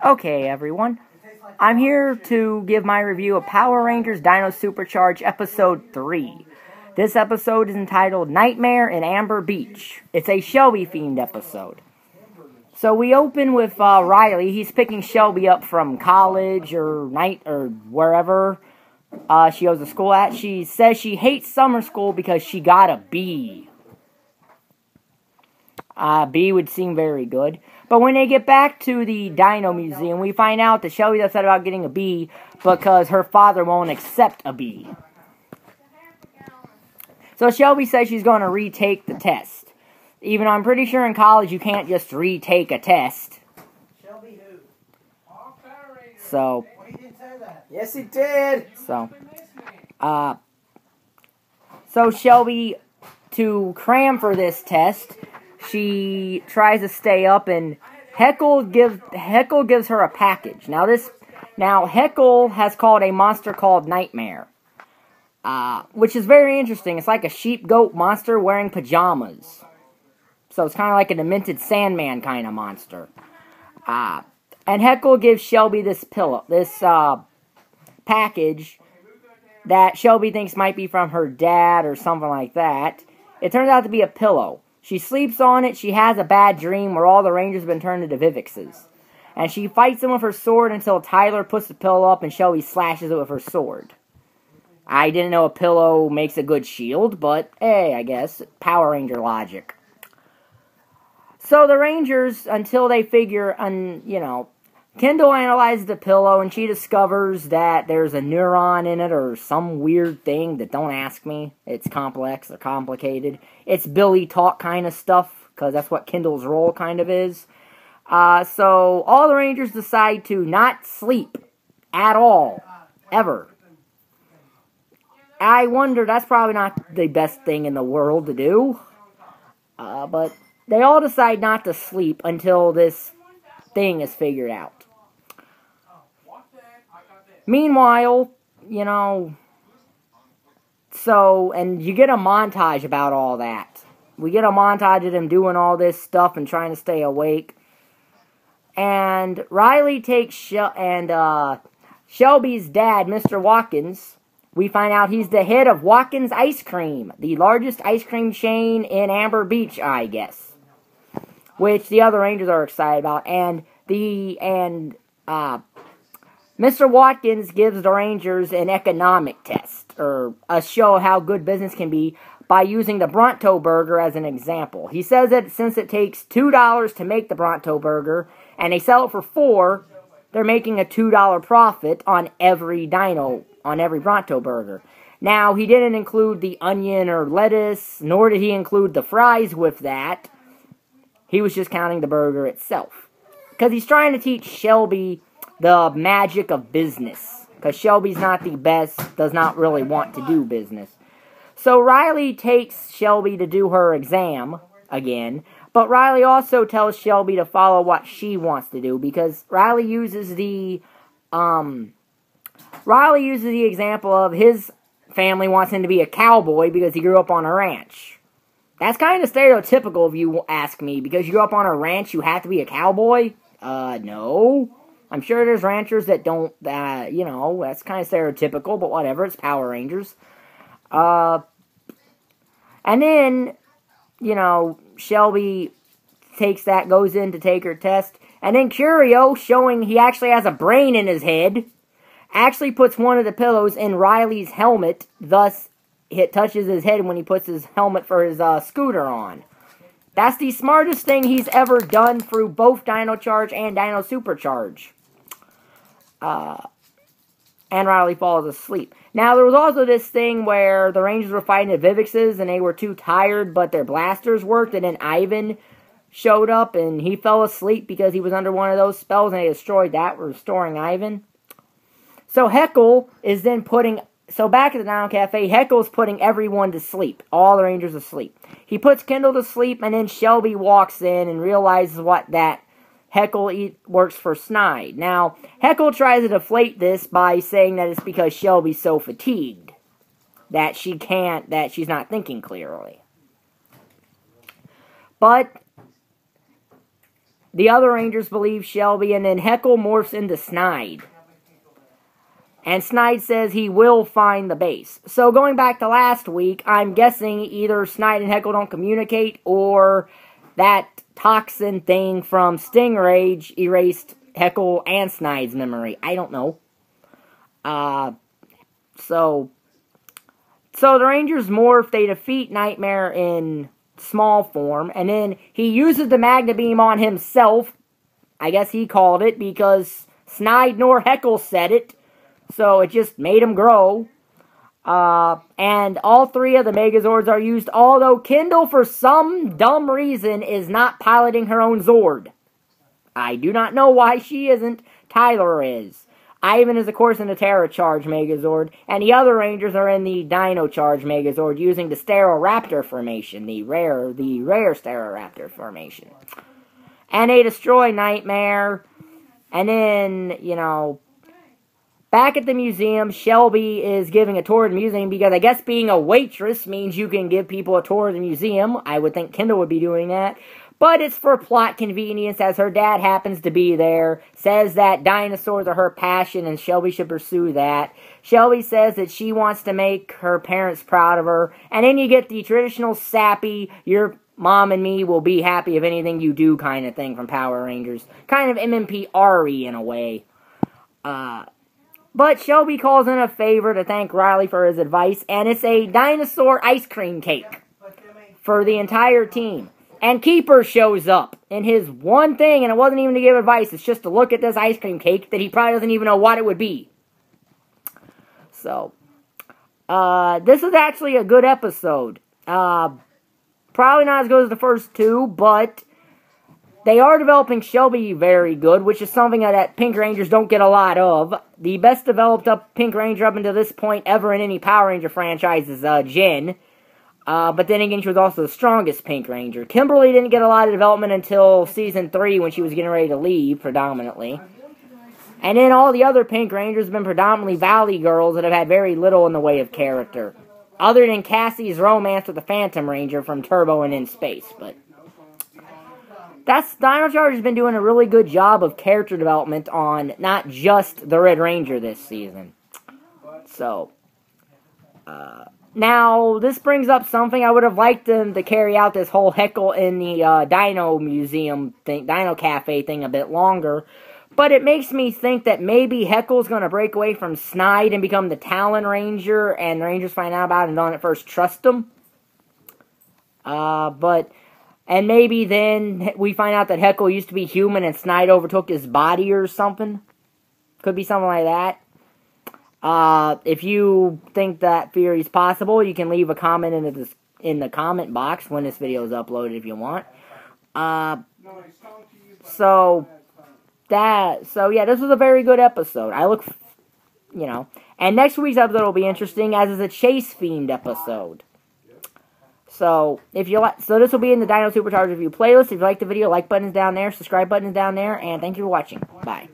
Okay, everyone. I'm here to give my review of Power Rangers Dino Supercharge Episode 3. This episode is entitled Nightmare in Amber Beach. It's a Shelby-themed episode. So we open with Riley. He's picking Shelby up from college or wherever she goes to school at. She says she hates summer school because she got a B. B would seem very good. But when they get back to the Dino Museum, we find out that Shelby's upset about getting a B because her father won't accept a B. So Shelby says she's going to retake the test. Even though I'm pretty sure in college you can't just retake a test. Shelby who? So. Well, he didn't say that. Yes, he did. So Shelby, to cram for this test, she tries to stay up, and Heckle gives her a package. Now Heckle has called a monster called Nightmare, which is very interesting. It's like a sheep-goat monster wearing pajamas. So it's kind of like a demented Sandman kind of monster. And Heckle gives Shelby this package that Shelby thinks might be from her dad or something like that. It turns out to be a pillow. She sleeps on it. She has a bad dream where all the Rangers have been turned into Vivixes. And she fights them with her sword until Tyler puts the pillow up and Shelby slashes it with her sword. I didn't know a pillow makes a good shield, but hey, I guess. Power Ranger logic. So the Rangers, until they figure, Kendall analyzes the pillow and she discovers that there's a neuron in it or some weird thing that don't ask me. It's complex or complicated. It's Billy talk kind of stuff, because that's what Kendall's role kind of is. So all the Rangers decide to not sleep at all, ever. I wonder, that's probably not the best thing in the world to do. But they all decide not to sleep until this thing is figured out. Meanwhile, and you get a montage about all that. We get a montage of them doing all this stuff and trying to stay awake. And Riley takes Shelby's dad, Mr. Watkins. We find out he's the head of Watkins Ice Cream, the largest ice cream chain in Amber Beach, I guess. Which the other Rangers are excited about. Mr. Watkins gives the Rangers an economic test, or a show how good business can be, by using the Bronto Burger as an example. He says that since it takes $2 to make the Bronto Burger, and they sell it for $4, they're making a $2 profit on every Bronto Burger. Now, he didn't include the onion or lettuce, nor did he include the fries with that. He was just counting the burger itself. Because he's trying to teach Shelby the magic of business. Because Shelby's not the best, does not really want to do business. So Riley takes Shelby to do her exam again. But Riley also tells Shelby to follow what she wants to do. Because Riley uses the example of his family wants him to be a cowboy because he grew up on a ranch. That's kind of stereotypical if you ask me. Because you grew up on a ranch, you have to be a cowboy? No. I'm sure there's ranchers that don't, that's kind of stereotypical, but whatever, it's Power Rangers. And then, Shelby goes in to take her test, and then Curio, showing he actually has a brain in his head, actually puts one of the pillows in Riley's helmet, thus it touches his head when he puts his helmet for his scooter on. That's the smartest thing he's ever done through both Dino Charge and Dino Supercharge. And Riley falls asleep. Now, there was also this thing where the Rangers were fighting the Vivixes and they were too tired, but their blasters worked, and then Ivan showed up and he fell asleep because he was under one of those spells and they destroyed that, restoring Ivan. So Heckle is then back at the Dino Cafe, Heckle's putting everyone to sleep. All the Rangers asleep. He puts Kendall to sleep, and then Shelby walks in and realizes that Heckle works for Snide. Now, Heckle tries to deflate this by saying that it's because Shelby's so fatigued that she's not thinking clearly. But the other Rangers believe Shelby, and then Heckle morphs into Snide. And Snide says he will find the base. So going back to last week, I'm guessing either Snide and Heckle don't communicate, or that toxin thing from Stingrage erased Heckle and Snide's memory. I don't know. So the Rangers morph, they defeat Nightmare in small form, and then he uses the Magna Beam on himself. I guess he called it, because Snide nor Heckle said it. So it just made him grow. And all three of the Megazords are used, although Kendall, for some dumb reason, is not piloting her own Zord. I do not know why she isn't. Tyler is. Ivan is, of course, in the Terra Charge Megazord, and the other Rangers are in the Dino Charge Megazord using the Stereoraptor formation, the rare Stereoraptor formation. And they destroy Nightmare, and then, you know, back at the museum, Shelby is giving a tour of the museum because I guess being a waitress means you can give people a tour of the museum. I would think Kendall would be doing that. But it's for plot convenience, as her dad happens to be there, says that dinosaurs are her passion and Shelby should pursue that. Shelby says that she wants to make her parents proud of her. And then you get the traditional sappy, your mom and me will be happy of anything you do kind of thing from Power Rangers. Kind of MMP Ari in a way. But Shelby calls in a favor to thank Riley for his advice, and it's a dinosaur ice cream cake for the entire team. And Keeper shows up in his one thing, and it wasn't even to give advice, it's just to look at this ice cream cake that he probably doesn't even know what it would be. So, this is actually a good episode. Probably not as good as the first two, but they are developing Shelby very good, which is something that Pink Rangers don't get a lot of. The best developed up Pink Ranger up until this point ever in any Power Ranger franchise is Jen. But then again, she was also the strongest Pink Ranger. Kimberly didn't get a lot of development until Season 3 when she was getting ready to leave, predominantly. And then all the other Pink Rangers have been predominantly Valley girls that have had very little in the way of character. Other than Cassie's romance with the Phantom Ranger from Turbo and In Space, but Dino Charge has been doing a really good job of character development on not just the Red Ranger this season. So, now, this brings up something. I would have liked them to carry out this whole Heckle in the Dino Museum thing, Dino Cafe thing a bit longer. But it makes me think that maybe Heckle's going to break away from Snide and become the Talon Ranger, and the Rangers find out about it and don't at first trust him. And maybe then we find out that Heckle used to be human and Snide overtook his body or something. Could be something like that. If you think that theory is possible, you can leave a comment in the comment box when this video is uploaded if you want. Yeah, this was a very good episode. And next week's episode will be interesting, as is a Chase Fiend episode. So this will be in the Dino Supercharge review playlist. If you like the video, like button is down there, subscribe button is down there, and thank you for watching. Bye.